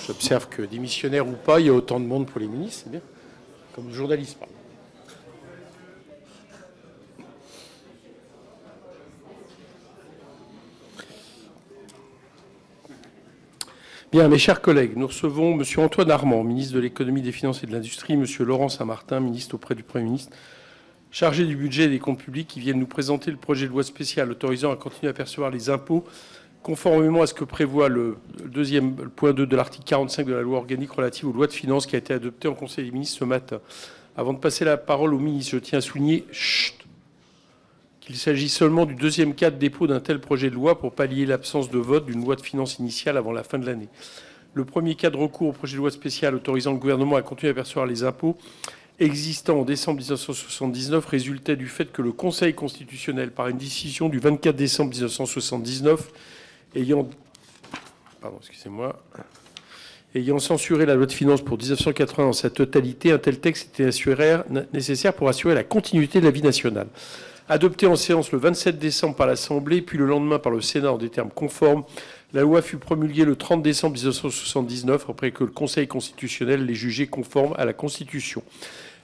J'observe que démissionnaire ou pas, il y a autant de monde pour les ministres, c'est bien. Comme le journaliste. Bien, mes chers collègues, nous recevons M. Antoine Armand, ministre de l'Économie, des Finances et de l'Industrie, M. Laurent Saint-Martin, ministre auprès du Premier ministre, chargé du budget et des comptes publics, qui viennent nous présenter le projet de loi spéciale autorisant à continuer à percevoir les impôts conformément à ce que prévoit le point 2 de l'article 45 de la loi organique relative aux lois de finances qui a été adopté en Conseil des ministres ce matin. Avant de passer la parole au ministre, je tiens à souligner qu'il s'agit seulement du deuxième cas de dépôt d'un tel projet de loi pour pallier l'absence de vote d'une loi de finances initiale avant la fin de l'année. Le premier cas de recours au projet de loi spécial autorisant le gouvernement à continuer à percevoir les impôts existants en décembre 1979 résultait du fait que le Conseil constitutionnel, par une décision du 24 décembre 1979, ayant censuré la loi de finances pour 1980 dans sa totalité, un tel texte était nécessaire pour assurer la continuité de la vie nationale. Adoptée en séance le 27 décembre par l'Assemblée, puis le lendemain par le Sénat en des termes conformes, la loi fut promulguée le 30 décembre 1979, après que le Conseil constitutionnel l'ait jugée conforme à la Constitution.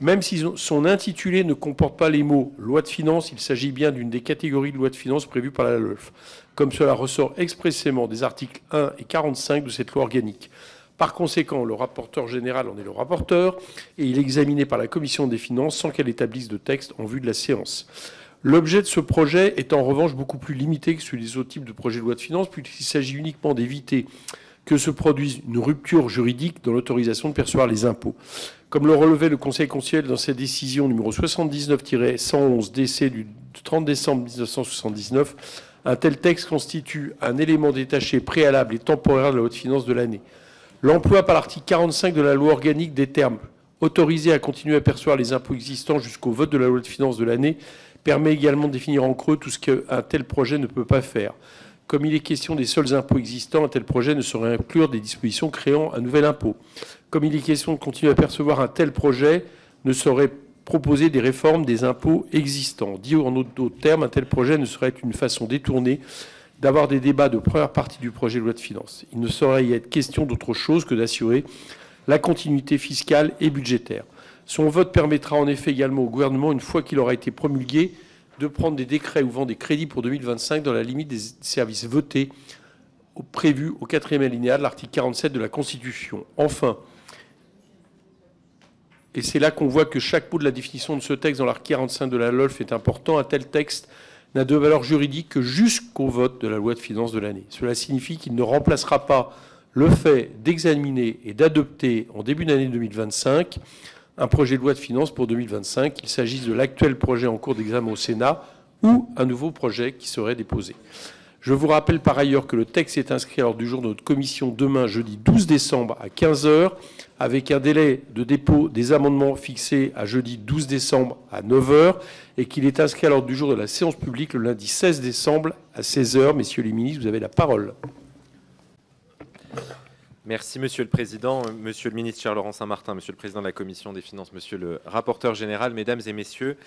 Même si son intitulé ne comporte pas les mots « loi de finances », il s'agit bien d'une des catégories de loi de finances prévues par la LOLF, comme cela ressort expressément des articles 1 et 45 de cette loi organique. Par conséquent, le rapporteur général en est le rapporteur, et il est examiné par la Commission des finances sans qu'elle établisse de texte en vue de la séance. L'objet de ce projet est en revanche beaucoup plus limité que celui des autres types de projets de loi de finances, puisqu'il s'agit uniquement d'éviter que se produise une rupture juridique dans l'autorisation de percevoir les impôts. Comme le relevait le Conseil constitutionnel dans sa décision numéro 79-111 DC du 30 décembre 1979, un tel texte constitue un élément détaché, préalable et temporaire de la loi de finances de l'année. L'emploi par l'article 45 de la loi organique des termes « autorisé à continuer à percevoir les impôts existants jusqu'au vote de la loi de finances de l'année » permet également de définir en creux tout ce qu'un tel projet ne peut pas faire. Comme il est question des seuls impôts existants, un tel projet ne saurait inclure des dispositions créant un nouvel impôt. Comme il est question de continuer à percevoir, un tel projet ne saurait proposer des réformes des impôts existants. Dit en d'autres termes, un tel projet ne saurait être une façon détournée d'avoir des débats de première partie du projet de loi de finances. Il ne saurait y être question d'autre chose que d'assurer la continuité fiscale et budgétaire. Son vote permettra en effet également au gouvernement, une fois qu'il aura été promulgué, de prendre des décrets ouvrant des crédits pour 2025 dans la limite des services votés prévus au 4e alinéa de l'article 47 de la Constitution. Enfin, et c'est là qu'on voit que chaque mot de la définition de ce texte dans l'article 45 de la LOLF est important, un tel texte n'a de valeur juridique que jusqu'au vote de la loi de finances de l'année. Cela signifie qu'il ne remplacera pas le fait d'examiner et d'adopter en début d'année 2025 un projet de loi de finances pour 2025, qu'il s'agisse de l'actuel projet en cours d'examen au Sénat ou un nouveau projet qui serait déposé. Je vous rappelle par ailleurs que le texte est inscrit à l'ordre du jour de notre commission demain, jeudi 12 décembre à 15 h, avec un délai de dépôt des amendements fixé à jeudi 12 décembre à 9 h, et qu'il est inscrit à l'ordre du jour de la séance publique le lundi 16 décembre à 16 h. Messieurs les ministres, vous avez la parole. Merci, Monsieur le Président. Monsieur le ministre, cher Laurent Saint-Martin, Monsieur le Président de la Commission des Finances, Monsieur le rapporteur général, Mesdames et Messieurs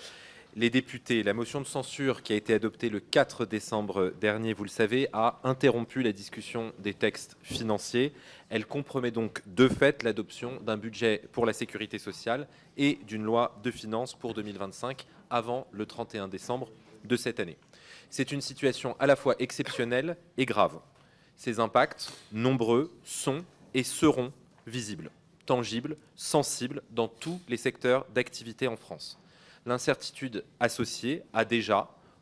les députés, la motion de censure qui a été adoptée le 4 décembre dernier, vous le savez, a interrompu la discussion des textes financiers. Elle compromet donc de fait l'adoption d'un budget pour la sécurité sociale et d'une loi de finances pour 2025 avant le 31 décembre de cette année. C'est une situation à la fois exceptionnelle et grave. Ces impacts, nombreux, sont et seront visibles, tangibles, sensibles dans tous les secteurs d'activité en France. L'incertitude associée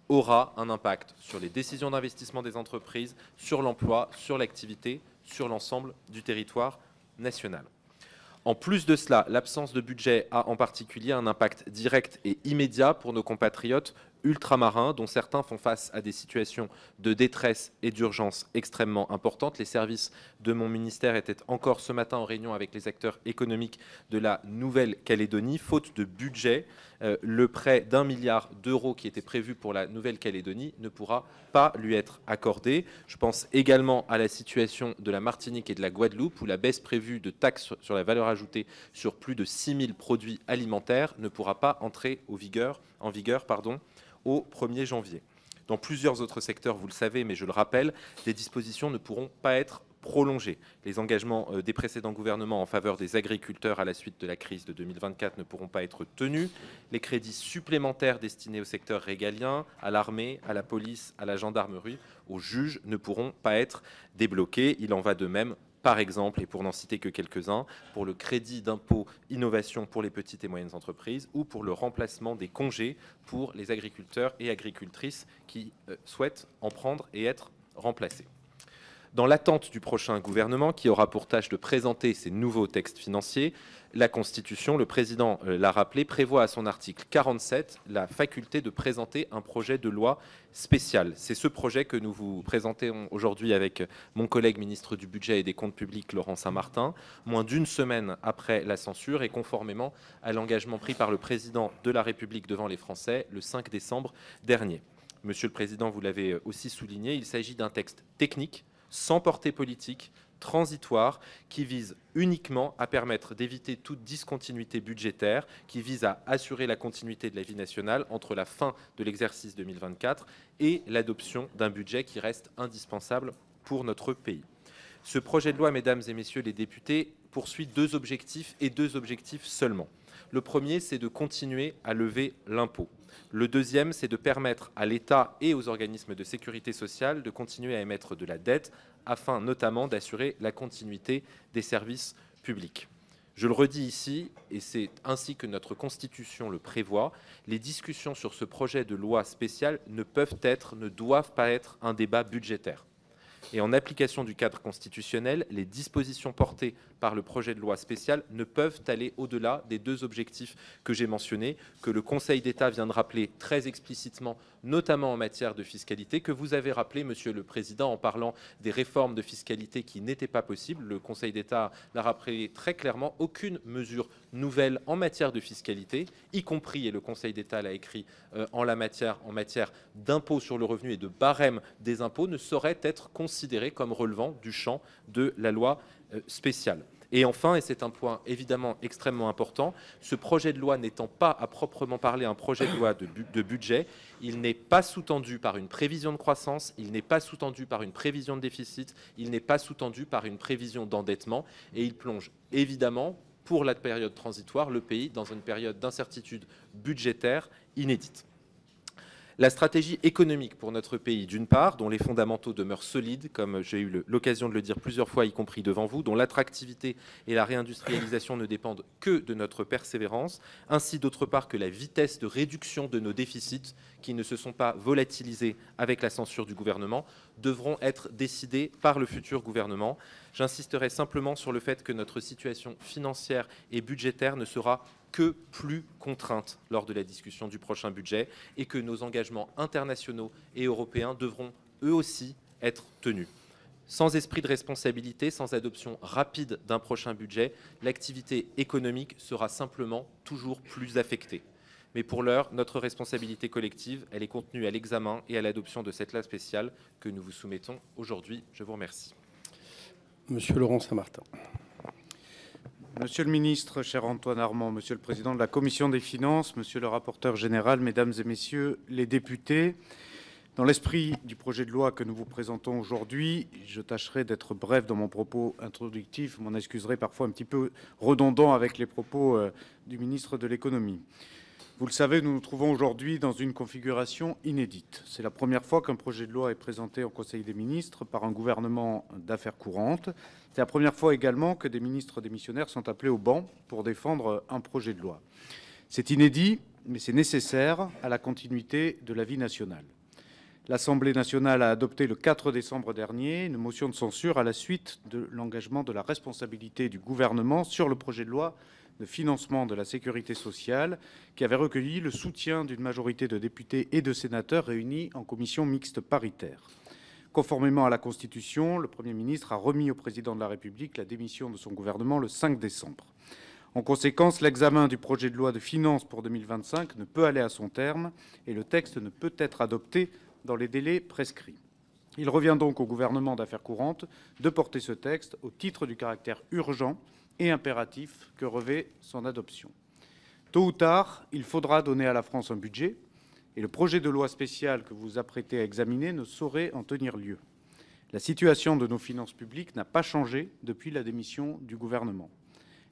aura un impact sur les décisions d'investissement des entreprises, sur l'emploi, sur l'activité, sur l'ensemble du territoire national. En plus de cela, l'absence de budget a en particulier un impact direct et immédiat pour nos compatriotes ultramarins, dont certains font face à des situations de détresse et d'urgence extrêmement importantes. Les services de mon ministère étaient encore ce matin en réunion avec les acteurs économiques de la Nouvelle-Calédonie. Faute de budget, le prêt d'1 milliard d'euros qui était prévu pour la Nouvelle-Calédonie ne pourra pas lui être accordé. Je pense également à la situation de la Martinique et de la Guadeloupe, où la baisse prévue de taxes sur la valeur ajoutée sur plus de 6 000 produits alimentaires ne pourra pas entrer en vigueur au 1er janvier. Dans plusieurs autres secteurs, vous le savez, mais je le rappelle, des dispositions ne pourront pas être prolongée. Les engagements des précédents gouvernements en faveur des agriculteurs à la suite de la crise de 2024 ne pourront pas être tenus. Les crédits supplémentaires destinés au secteur régalien, à l'armée, à la police, à la gendarmerie, aux juges ne pourront pas être débloqués. Il en va de même, par exemple, et pour n'en citer que quelques-uns, pour le crédit d'impôt innovation pour les petites et moyennes entreprises ou pour le remplacement des congés pour les agriculteurs et agricultrices qui souhaitent en prendre et être remplacés. Dans l'attente du prochain gouvernement, qui aura pour tâche de présenter ces nouveaux textes financiers, la Constitution, le président l'a rappelé, prévoit à son article 47 la faculté de présenter un projet de loi spécial. C'est ce projet que nous vous présentons aujourd'hui avec mon collègue ministre du Budget et des Comptes publics, Laurent Saint-Martin, moins d'une semaine après la censure et conformément à l'engagement pris par le président de la République devant les Français le 5 décembre dernier. Monsieur le Président, vous l'avez aussi souligné, il s'agit d'un texte technique, sans portée politique, transitoire, qui vise uniquement à permettre d'éviter toute discontinuité budgétaire, qui vise à assurer la continuité de la vie nationale entre la fin de l'exercice 2024 et l'adoption d'un budget qui reste indispensable pour notre pays. Ce projet de loi, mesdames et messieurs les députés, poursuit deux objectifs et deux objectifs seulement. Le premier, c'est de continuer à lever l'impôt. Le deuxième, c'est de permettre à l'État et aux organismes de sécurité sociale de continuer à émettre de la dette, afin notamment d'assurer la continuité des services publics. Je le redis ici, et c'est ainsi que notre Constitution le prévoit, les discussions sur ce projet de loi spéciale ne doivent pas être un débat budgétaire. Et en application du cadre constitutionnel, les dispositions portées par le projet de loi spécial ne peuvent aller au-delà des deux objectifs que j'ai mentionnés, que le Conseil d'État vient de rappeler très explicitement, notamment en matière de fiscalité, que vous avez rappelé, Monsieur le Président, en parlant des réformes de fiscalité qui n'étaient pas possibles. Le Conseil d'État l'a rappelé très clairement, aucune mesure nouvelle en matière de fiscalité, y compris, et le Conseil d'État l'a écrit en matière d'impôt sur le revenu et de barème des impôts, ne saurait être considérée comme relevant du champ de la loi spéciale. Et enfin, et c'est un point évidemment extrêmement important, ce projet de loi n'étant pas à proprement parler un projet de loi de budget, il n'est pas sous-tendu par une prévision de croissance, il n'est pas sous-tendu par une prévision de déficit, il n'est pas sous-tendu par une prévision d'endettement, et il plonge évidemment, pour la période transitoire, le pays dans une période d'incertitude budgétaire inédite. La stratégie économique pour notre pays, d'une part, dont les fondamentaux demeurent solides, comme j'ai eu l'occasion de le dire plusieurs fois, y compris devant vous, dont l'attractivité et la réindustrialisation ne dépendent que de notre persévérance, ainsi d'autre part que la vitesse de réduction de nos déficits, qui ne se sont pas volatilisés avec la censure du gouvernement, devront être décidés par le futur gouvernement. J'insisterai simplement sur le fait que notre situation financière et budgétaire ne sera que plus contrainte lors de la discussion du prochain budget et que nos engagements internationaux et européens devront eux aussi être tenus. Sans esprit de responsabilité, sans adoption rapide d'un prochain budget, l'activité économique sera simplement toujours plus affectée. Mais pour l'heure, notre responsabilité collective, elle est contenue à l'examen et à l'adoption de cette loi spéciale que nous vous soumettons aujourd'hui. Je vous remercie. Monsieur Laurent Saint-Martin. Monsieur le ministre, cher Antoine Armand, monsieur le président de la Commission des finances, monsieur le rapporteur général, mesdames et messieurs les députés, dans l'esprit du projet de loi que nous vous présentons aujourd'hui, je tâcherai d'être bref dans mon propos introductif. Vous m'en excuserez, parfois un petit peu redondant avec les propos du ministre de l'économie. Vous le savez, nous nous trouvons aujourd'hui dans une configuration inédite. C'est la première fois qu'un projet de loi est présenté au Conseil des ministres par un gouvernement d'affaires courantes. C'est la première fois également que des ministres démissionnaires sont appelés au banc pour défendre un projet de loi. C'est inédit, mais c'est nécessaire à la continuité de la vie nationale. L'Assemblée nationale a adopté le 4 décembre dernier une motion de censure à la suite de l'engagement de la responsabilité du gouvernement sur le projet de loi de financement de la sécurité sociale qui avait recueilli le soutien d'une majorité de députés et de sénateurs réunis en commission mixte paritaire. Conformément à la Constitution, le Premier ministre a remis au Président de la République la démission de son gouvernement le 5 décembre. En conséquence, l'examen du projet de loi de finances pour 2025 ne peut aller à son terme et le texte ne peut être adopté dans les délais prescrits. Il revient donc au gouvernement d'affaires courantes de porter ce texte au titre du caractère urgent et impératif que revêt son adoption. Tôt ou tard, il faudra donner à la France un budget, et le projet de loi spéciale que vous vous apprêtez à examiner ne saurait en tenir lieu. La situation de nos finances publiques n'a pas changé depuis la démission du gouvernement.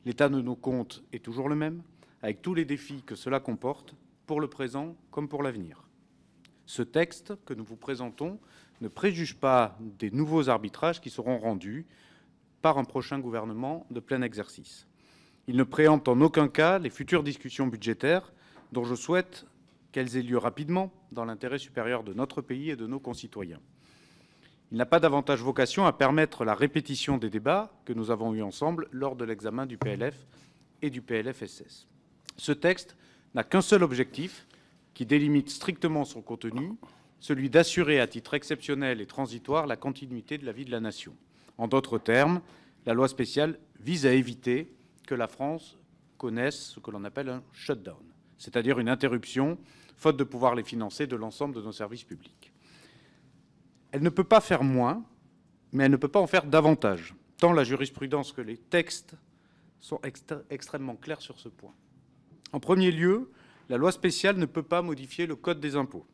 L'état de nos comptes est toujours le même, avec tous les défis que cela comporte, pour le présent comme pour l'avenir. Ce texte que nous vous présentons ne préjuge pas des nouveaux arbitrages qui seront rendus par un prochain gouvernement de plein exercice. Il ne préempte en aucun cas les futures discussions budgétaires dont je souhaite qu'elles aient lieu rapidement dans l'intérêt supérieur de notre pays et de nos concitoyens. Il n'a pas davantage vocation à permettre la répétition des débats que nous avons eus ensemble lors de l'examen du PLF et du PLFSS. Ce texte n'a qu'un seul objectif, qui délimite strictement son contenu, celui d'assurer à titre exceptionnel et transitoire la continuité de la vie de la nation. En d'autres termes, la loi spéciale vise à éviter que la France connaisse ce que l'on appelle un shutdown, c'est-à-dire une interruption, faute de pouvoir les financer, de l'ensemble de nos services publics. Elle ne peut pas faire moins, mais elle ne peut pas en faire davantage, tant la jurisprudence que les textes sont extrêmement clairs sur ce point. En premier lieu, la loi spéciale ne peut pas modifier le Code des impôts.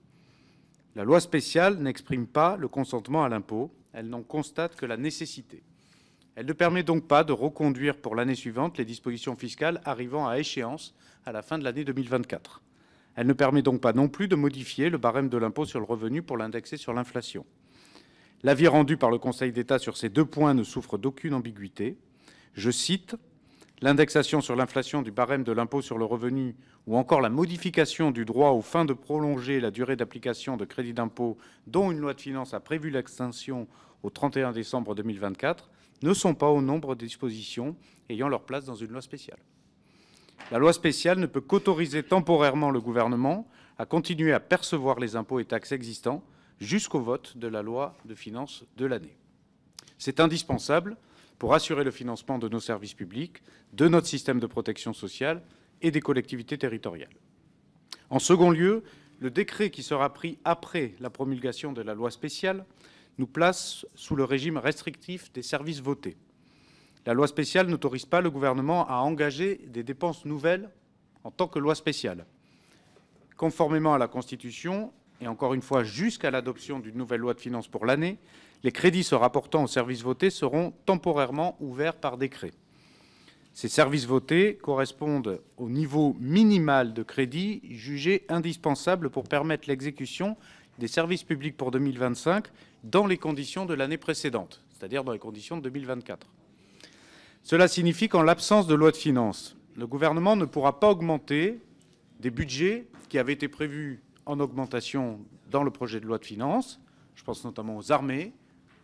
La loi spéciale n'exprime pas le consentement à l'impôt, elle n'en constate que la nécessité. Elle ne permet donc pas de reconduire pour l'année suivante les dispositions fiscales arrivant à échéance à la fin de l'année 2024. Elle ne permet donc pas non plus de modifier le barème de l'impôt sur le revenu pour l'indexer sur l'inflation. L'avis rendu par le Conseil d'État sur ces deux points ne souffre d'aucune ambiguïté. Je cite « L'indexation sur l'inflation du barème de l'impôt sur le revenu ou encore la modification du droit aux fins de prolonger la durée d'application de crédits d'impôt dont une loi de finances a prévu l'extinction au 31 décembre 2024 ne sont pas au nombre des dispositions ayant leur place dans une loi spéciale. La loi spéciale ne peut qu'autoriser temporairement le gouvernement à continuer à percevoir les impôts et taxes existants jusqu'au vote de la loi de finances de l'année. C'est indispensable pour assurer le financement de nos services publics, de notre système de protection sociale et des collectivités territoriales. En second lieu, le décret qui sera pris après la promulgation de la loi spéciale nous place sous le régime restrictif des services votés. La loi spéciale n'autorise pas le gouvernement à engager des dépenses nouvelles en tant que loi spéciale. Conformément à la Constitution, et encore une fois jusqu'à l'adoption d'une nouvelle loi de finances pour l'année, les crédits se rapportant aux services votés seront temporairement ouverts par décret. Ces services votés correspondent au niveau minimal de crédit jugé indispensable pour permettre l'exécution des services publics pour 2025 dans les conditions de l'année précédente, c'est-à-dire dans les conditions de 2024. Cela signifie qu'en l'absence de loi de finances, le gouvernement ne pourra pas augmenter des budgets qui avaient été prévus en augmentation dans le projet de loi de finances. Je pense notamment aux armées,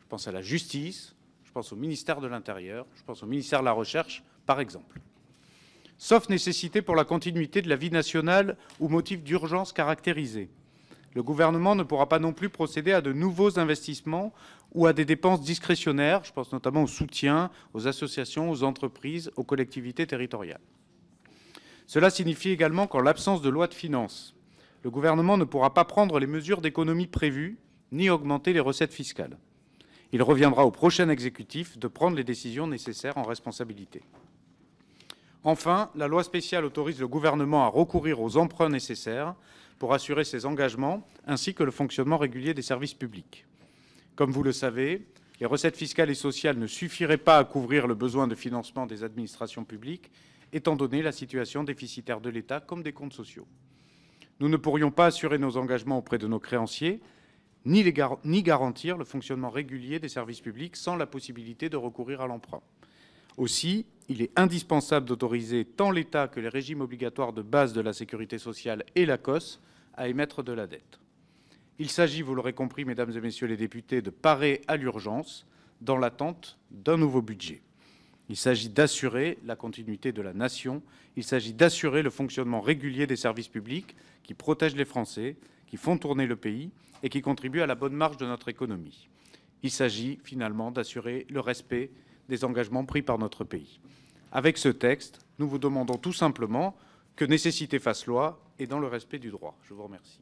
je pense à la justice, je pense au ministère de l'Intérieur, je pense au ministère de la Recherche, par exemple. Sauf nécessité pour la continuité de la vie nationale ou motif d'urgence caractérisé, le gouvernement ne pourra pas non plus procéder à de nouveaux investissements ou à des dépenses discrétionnaires, je pense notamment au soutien aux associations, aux entreprises, aux collectivités territoriales. Cela signifie également qu'en l'absence de loi de finances, le gouvernement ne pourra pas prendre les mesures d'économie prévues ni augmenter les recettes fiscales. Il reviendra au prochain exécutif de prendre les décisions nécessaires en responsabilité. Enfin, la loi spéciale autorise le gouvernement à recourir aux emprunts nécessaires pour assurer ses engagements, ainsi que le fonctionnement régulier des services publics. Comme vous le savez, les recettes fiscales et sociales ne suffiraient pas à couvrir le besoin de financement des administrations publiques, étant donné la situation déficitaire de l'État comme des comptes sociaux. Nous ne pourrions pas assurer nos engagements auprès de nos créanciers, ni garantir le fonctionnement régulier des services publics sans la possibilité de recourir à l'emprunt. Aussi, il est indispensable d'autoriser tant l'État que les régimes obligatoires de base de la sécurité sociale et l'ACOSS à émettre de la dette. Il s'agit, vous l'aurez compris, mesdames et messieurs les députés, de parer à l'urgence dans l'attente d'un nouveau budget. Il s'agit d'assurer la continuité de la nation, il s'agit d'assurer le fonctionnement régulier des services publics qui protègent les Français, qui font tourner le pays et qui contribuent à la bonne marche de notre économie. Il s'agit finalement d'assurer le respect des engagements pris par notre pays. Avec ce texte, nous vous demandons tout simplement que nécessité fasse loi et dans le respect du droit. Je vous remercie.